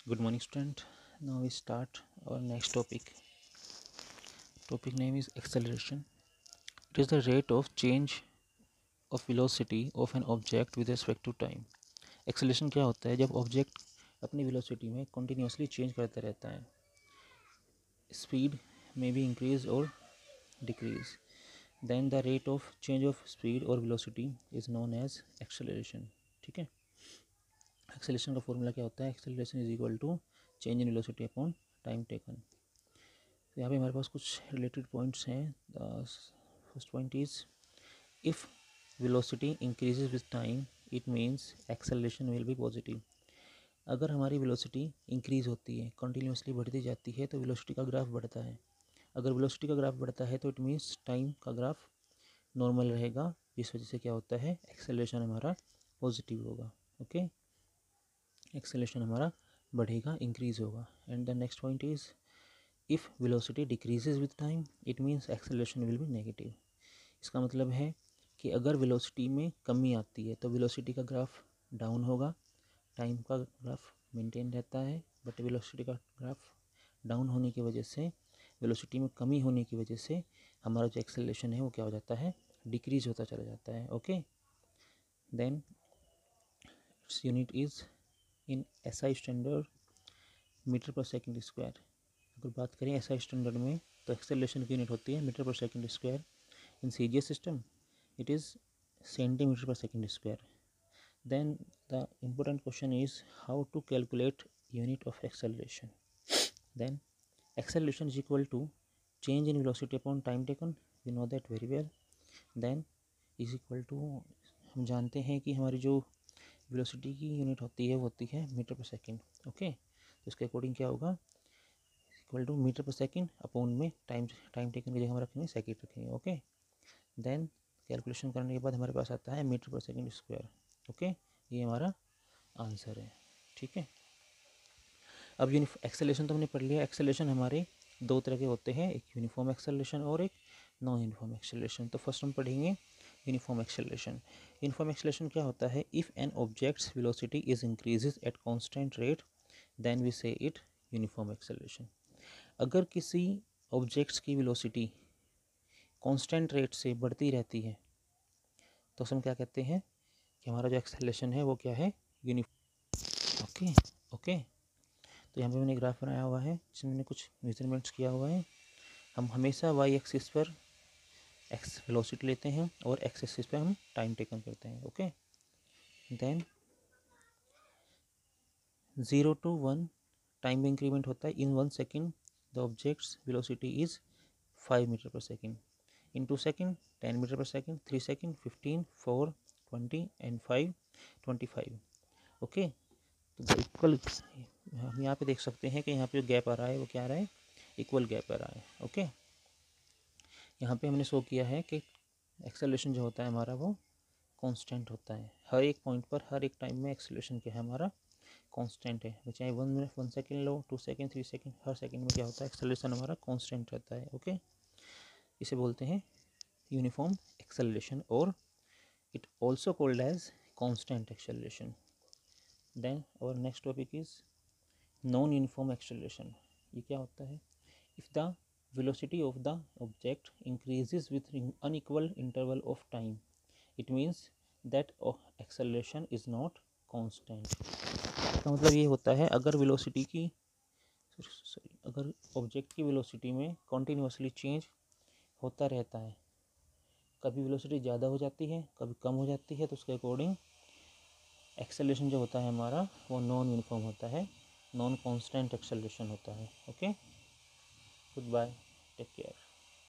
Good morning, student. Now we start our next topic. Topic name is acceleration. It is the rate of change of velocity of an object with respect to time. Acceleration क्या होता है? जब object अपनी velocity में continuously change करता रहता है. Speed may be increase or decrease. Then the rate of change of speed or velocity is known as acceleration. ठीक है. एक्सेलरेशन का फॉर्मूला क्या होता है? Acceleration is equal to change in velocity upon time taken. तो यहाँ पे हमारे पास कुछ रिलेटेड पॉइंट्स हैं. First point is if velocity increases with time it means acceleration will be positive. अगर हमारी वेलोसिटी इंक्रीज होती है, कंटिन्यूसली बढ़ती जाती है, तो वेलोसिटी का ग्राफ बढ़ता है. अगर वेलोसिटी का ग्राफ बढ़ता है तो इट मीन्स टाइम का ग्राफ नॉर्मल रहेगा, जिस वजह से क्या होता है, एक्सेलरेशन हमारा पॉजिटिव होगा. ओके, एक्सेलरेशन हमारा बढ़ेगा, इंक्रीज होगा. And the next point is if velocity decreases with time it means acceleration will B negative. इसका मतलब है कि अगर वेलोसिटी में कमी आती है तो वेलोसिटी का ग्राफ डाउन होगा, टाइम का ग्राफ मेंटेन रहता है. बट वेलोसिटी का ग्राफ डाउन होने की वजह से, वेलोसिटी में कमी होने की वजह से हमारा जो एक्सेलरेशन है वो क्या हो जाता है, डिक्रीज होता चला जाता है. Okay, then it's unit is in SI standard metre per second square. अगर बात करें एसआई स्टैंडर्ड में तो एक्सेलरेशन की यूनिट होती है metre per second square. In CGS system it is centimeter per second square. Then the important question is how to calculate unit of acceleration. Then acceleration is equal to change in velocity upon time taken, we know that very well. Then is equal to, हम जानते हैं कि हमारी जो velocity की unit होती है वो होती है मीटर पर सेकंड. ओके, तो इसके अकॉर्डिंग क्या होगा, equal to metre per second upon में टाइम टेकन की जगह हम रखेंगे सेकंड रखेंगे. ओके, देन कैलकुलेशन करने के बाद हमारे पास आता है metre per second square. Okay, ये हमारा आंसर है. ठीक है, अब एक्सेलरेशन तो हमने पढ़ लिया. एक्सेलरेशन हमारे दो तरह के होते हैं, एक यूनिफॉर्म एक्सेलरेशन और एक नॉन यूनिफॉर्म एक्सेलरेशन. तो फर्स्ट हम पढ़ेंगे यूनिफॉर्म एक्सेलरेशन. यूनिफॉर्म एक्सेलरेशन क्या होता है, if an object's velocity is increases at constant rate then we say it uniform acceleration. अगर किसी ऑब्जेक्ट्स की वेलोसिटी कांस्टेंट रेट से बढ़ती रहती है तो हम क्या कहते हैं कि हमारा जो एक्सेलरेशन है वो क्या है, यूनिफॉर्म. ओके ओके, तो यहाँ पे मैंने ग्राफ बनाया हुआ है जिसमें मैंने कुछ मेजरमेंट्स किया हुआ है. हम हमेशा वाई एक्सिस पर एक्स वेलोसिटी लेते हैं और एक्स एक्सिस पे हम टाइम टेकन करते हैं. Okay, then 0 to 1 time increment होता है. In 1 second the object's velocity is 5 metre per second. In 2 second 10 metre per second. 3 second 15, 4 20 and 5 25. Okay, तो इक्वल हम यहाँ पे देख सकते हैं कि यहाँ पे जो गैप आ रहा है वो क्या आ रहा है, इक्वल गैप आ रहा है. ओके, यहाँ पे हमने शो किया है कि एक्सेलरेशन जो होता है हमारा वो कांस्टेंट होता है. हर एक पॉइंट पर हर एक टाइम में एक्सेलरेशन क्या है हमारा, कांस्टेंट है. चाहे 1 मिनट 1 सेकेंड लो, 2 सेकेंड 3 सेकेंड, हर सेकेंड में क्या होता है, एक्सेलरेशन हमारा कांस्टेंट रहता है. ओके, इसे बोलते हैं यूनिफॉर्म एक्सेलरेशन और it also called as constant acceleration. Then और next topic is non uniform acceleration. ये क्या होता है, if the velocity of the object increases with unequal interval of time it means that acceleration is not constant. इसका मतलब ये होता है अगर वेलोसिटी की अगर ऑब्जेक्ट की वेलोसिटी में कॉन्टीन्यूसली चेंज होता रहता है, कभी वेलोसिटी ज़्यादा हो जाती है कभी कम हो जाती है, तो उसके अकॉर्डिंग एक्सेलरेशन जो होता है हमारा वो नॉन यूनिफॉर्म होता है, नॉन कांस्टेंट एक्सेलरेशन होता है. Okay, goodbye, take care.